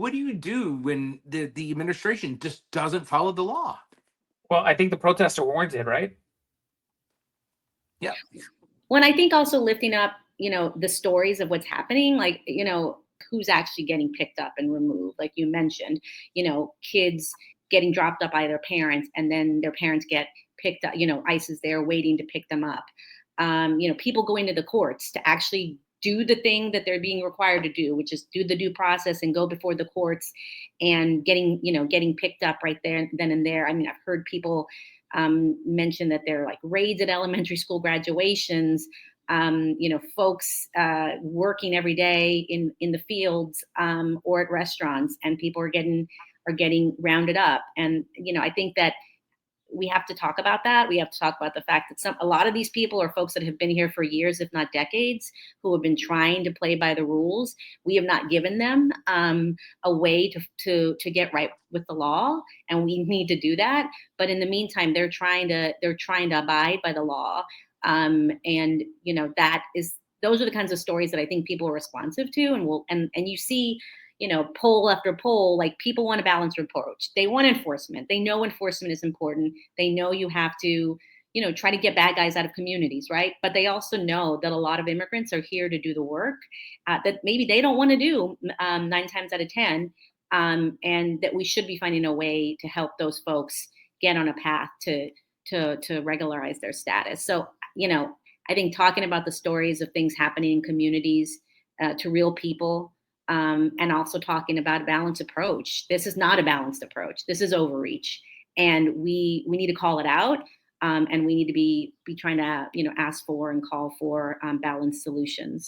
What do you do when the administration just doesn't follow the law? Well, I think the protests are warranted, right? Yeah. When I think also lifting up, the stories of what's happening, like, who's actually getting picked up and removed, like you mentioned, kids getting dropped up by their parents and then their parents get picked up, ICE is there waiting to pick them up. People going to the courts to actually do the thing that they're being required to do, which is do the due process and go before the courts and getting picked up right there, then and there. I mean, I've heard people mention that there are like raids at elementary school graduations, folks working every day in the fields or at restaurants, and people are getting rounded up. And I think that we have to talk about that. We have to talk about the fact that a lot of these people are folks that have been here for years, if not decades, who have been trying to play by the rules. We have not given them a way to get right with the law, and we need to do that. But in the meantime, they're trying to abide by the law, and those are the kinds of stories that I think people are responsive to, and you see, poll after poll, like people want a balanced approach. They want enforcement. They know enforcement is important. They know you have to, try to get bad guys out of communities, right? But they also know that a lot of immigrants are here to do the work that maybe they don't want to do 9 times out of 10, and that we should be finding a way to help those folks get on a path to regularize their status. So, I think talking about the stories of things happening in communities to real people, and also talking about a balanced approach. This is not a balanced approach. This is overreach, and we need to call it out, and we need to be trying to ask for and call for balanced solutions.